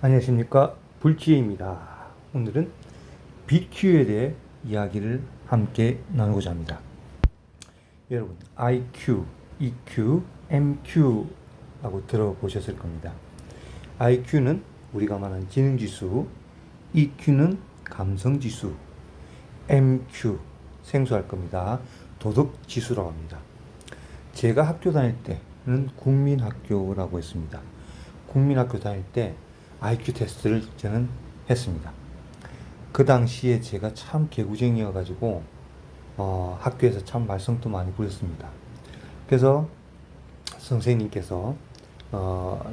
안녕하십니까, 불지혜입니다. 오늘은 BQ에 대해 이야기를 함께 나누고자 합니다. 여러분, IQ, EQ, MQ라고 들어보셨을 겁니다. IQ는 우리가 말하는 지능지수, EQ는 감성지수, MQ 생소할 겁니다. 도덕지수라고 합니다. 제가 학교 다닐 때는 국민학교라고 했습니다. 국민학교 다닐 때 IQ 테스트를 저는 했습니다. 그 당시에 제가 참 개구쟁이여가지고 학교에서 참 말썽도 많이 부렸습니다. 그래서 선생님께서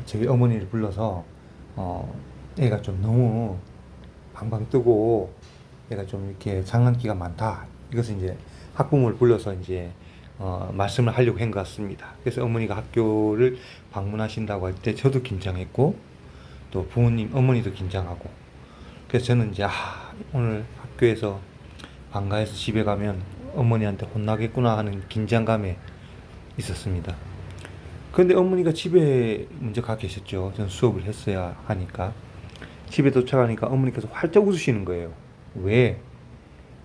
저희 어머니를 불러서 애가 좀 너무 방방 뜨고 애가 좀 이렇게 장난기가 많다. 이것을 이제 학부모를 불러서 이제 말씀을 하려고 한 것 같습니다. 그래서 어머니가 학교를 방문하신다고 할 때 저도 긴장했고 또 부모님, 어머니도 긴장하고, 그래서 저는 이제 오늘 학교에서 방과해서 집에 가면 어머니한테 혼나겠구나 하는 긴장감에 있었습니다. 그런데 어머니가 집에 먼저 가 계셨죠. 저는 수업을 했어야 하니까. 집에 도착하니까 어머니께서 활짝 웃으시는 거예요. 왜?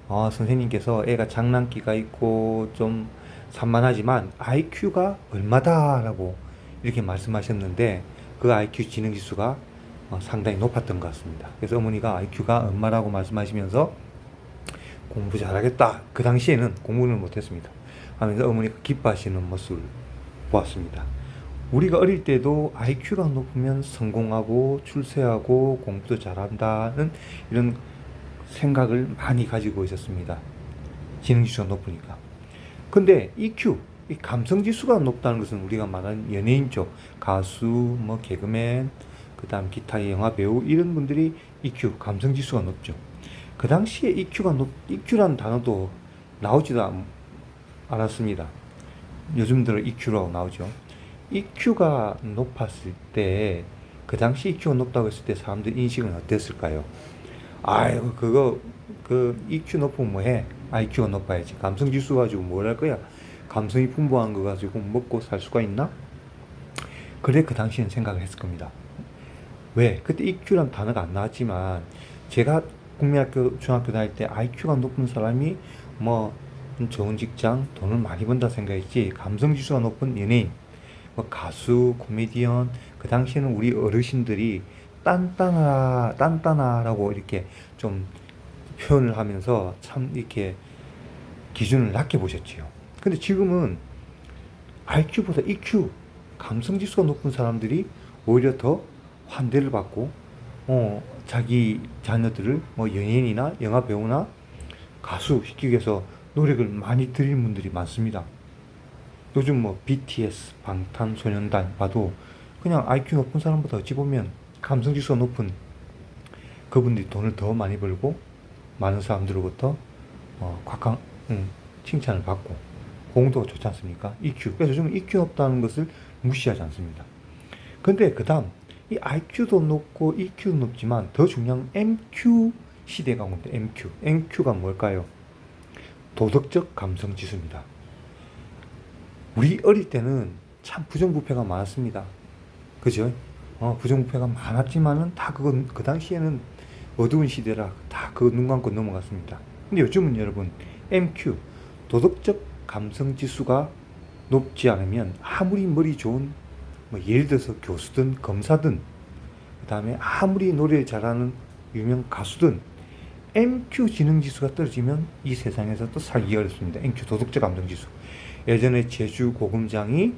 선생님께서 애가 장난기가 있고 좀 산만하지만 IQ가 얼마다라고 이렇게 말씀하셨는데, 그 IQ 지능지수가 상당히 높았던 것 같습니다. 그래서 어머니가 IQ가 얼마라고 말씀하시면서 공부 잘하겠다. 그 당시에는 공부는 못했습니다. 하면서 어머니가 기뻐하시는 모습을 보았습니다. 우리가 어릴 때도 IQ가 높으면 성공하고 출세하고 공부도 잘한다는 이런 생각을 많이 가지고 있었습니다. 지능지수가 높으니까. 근데 EQ, 이 감성지수가 높다는 것은 우리가 말하는 연예인 쪽, 가수, 개그맨, 그 다음 기타 영화 배우, 이런 분들이 EQ, 감성지수가 높죠. 그 당시에 EQ라는 단어도 나오지도 않았습니다. 요즘 들어 EQ라고 나오죠. EQ가 높았을 때, 그 당시 EQ가 높다고 했을 때 사람들 인식은 어땠을까요? 아이고, EQ 높으면 뭐해? IQ가 높아야지. 감성지수 가지고 뭘 할 거야? 감성이 풍부한 거 가지고 먹고 살 수가 있나? 그래, 그 당시엔 생각을 했을 겁니다. 왜? 그때 EQ란 단어가 안 나왔지만, 제가 국민학교, 중학교 다닐 때 IQ가 높은 사람이 좋은 직장, 돈을 많이 번다 생각했지, 감성지수가 높은 연예인, 가수, 코미디언, 그 당시에는 우리 어르신들이 딴따나라고 이렇게 좀 표현을 하면서 참 이렇게 기준을 낮게 보셨지요. 근데 지금은 IQ보다 EQ, 감성지수가 높은 사람들이 오히려 더 환대를 받고, 자기 자녀들을 연예인이나 영화배우나 가수 시키기 위해서 노력을 많이 들인 분들이 많습니다. 요즘 BTS, 방탄소년단 봐도 그냥 IQ 높은 사람보다 어찌 보면 감성지수가 높은 그분들이 돈을 더 많이 벌고 많은 사람들로부터 칭찬을 받고 공도가 좋지 않습니까? EQ. 그래서 요즘 EQ 높다는 것을 무시하지 않습니다. 근데 그 다음 이 IQ도 높고 EQ도 높지만 더 중요한 MQ 시대가 온다. MQ가 뭘까요? 도덕적 감성 지수입니다. 우리 어릴 때는 참 부정부패가 많았습니다. 그죠? 부정부패가 많았지만은 다 그 당시에는 어두운 시대라 다 눈 감고 넘어갔습니다. 근데 요즘은 여러분, MQ, 도덕적 감성 지수가 높지 않으면 아무리 머리 좋은 예를 들어서 교수든 검사든, 그 다음에 아무리 노래를 잘하는 유명 가수든 MQ 지능지수가 떨어지면 이 세상에서 또 살기 어렵습니다. MQ 도덕적 감성지수. 예전에 제주 고금장이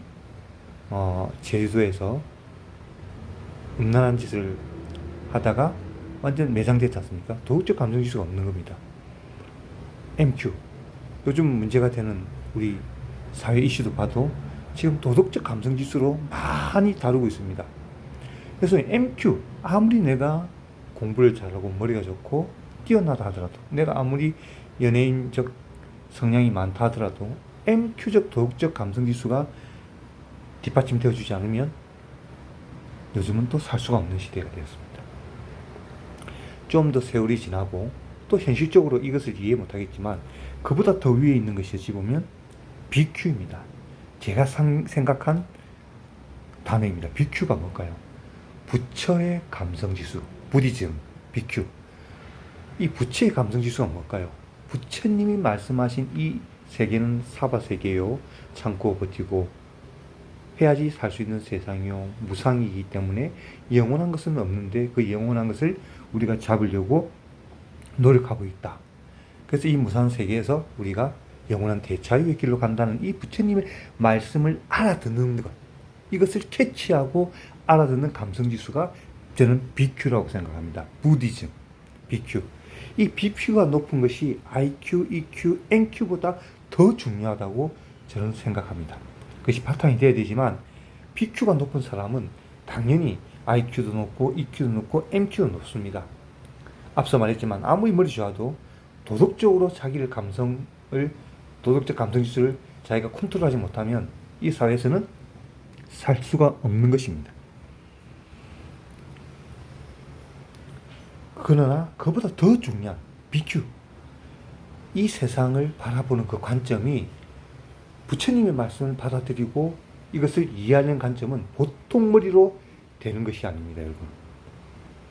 제주도에서 음란한 짓을 하다가 완전 매장됐지 않습니까? 도덕적 감성지수가 없는 겁니다. MQ. 요즘 문제가 되는 우리 사회 이슈도 봐도 지금 도덕적 감성지수로 많이 다루고 있습니다. 그래서 MQ, 아무리 내가 공부를 잘하고 머리가 좋고 뛰어나다 하더라도, 내가 아무리 연예인적 성향이 많다 하더라도 MQ적 도덕적 감성지수가 뒷받침되어 주지 않으면 요즘은 또 살 수가 없는 시대가 되었습니다. 좀 더 세월이 지나고 또 현실적으로 이것을 이해 못하겠지만 그보다 더 위에 있는 것이 어찌 보면 BQ입니다. 제가 생각한 단어입니다. BQ가 뭘까요? 부처의 감성지수, 부디즘, BQ. 이 부처의 감성지수가 뭘까요? 부처님이 말씀하신 이 세계는 사바세계요. 참고 버티고 해야지 살 수 있는 세상이요. 무상이기 때문에 영원한 것은 없는데 그 영원한 것을 우리가 잡으려고 노력하고 있다. 그래서 이 무상 세계에서 우리가 영원한 대자유의 길로 간다는 이 부처님의 말씀을 알아듣는 것. 이것을 캐치하고 알아듣는 감성지수가 저는 BQ라고 생각합니다. 부디즘, BQ. 이 BQ가 높은 것이 IQ, EQ, NQ보다 더 중요하다고 저는 생각합니다. 그것이 바탕이 되어야 되지만 BQ가 높은 사람은 당연히 IQ도 높고 EQ도 높고 MQ도 높습니다. 앞서 말했지만 아무리 머리 좋아도 도덕적 감성지수를 자기가 컨트롤하지 못하면 이 사회에서는 살 수가 없는 것입니다. 그러나 그보다 더 중요한 BQ, 이 세상을 바라보는 그 관점이 부처님의 말씀을 받아들이고 이것을 이해하는 관점은 보통 머리로 되는 것이 아닙니다, 여러분.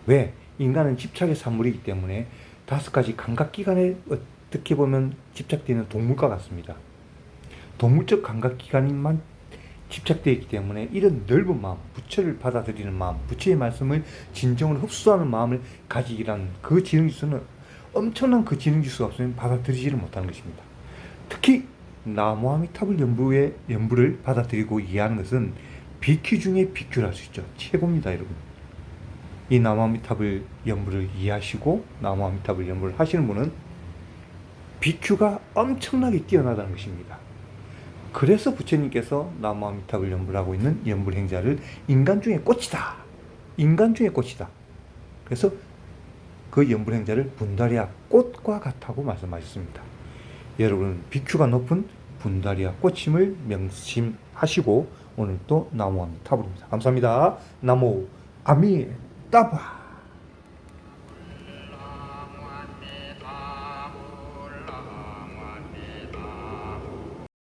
왜? 인간은 집착의 산물이기 때문에 5가지 감각기관에 어떻게 보면 집착되는 동물과 같습니다. 동물적 감각기관만 집착되어 있기 때문에 이런 넓은 마음, 부처를 받아들이는 마음, 부처의 말씀을 진정으로 흡수하는 마음을 가지기란 그 지능지수는 엄청난 그 지능지수가 없으면 받아들이지를 못하는 것입니다. 특히 나무아미타불 연부를 받아들이고 이해하는 것은 BQ 중에 BQ를 할 수 있죠. 최고입니다, 여러분. 이 나무아미타불 연부를 이해하시고 나무아미타불 연부를 하시는 분은 BQ가 엄청나게 뛰어나다는 것입니다. 그래서 부처님께서 나무아미타불 연부를 하고 있는 연불행자를 인간 중에 꽃이다. 인간 중에 꽃이다. 그래서 그 연불행자를 분다리아 꽃과 같다고 말씀하셨습니다. 여러분, BQ가 높은 분다리아 꽃임을 명심하시고 오늘 또 나무아미타불입니다. 감사합니다. 나무 아미타불.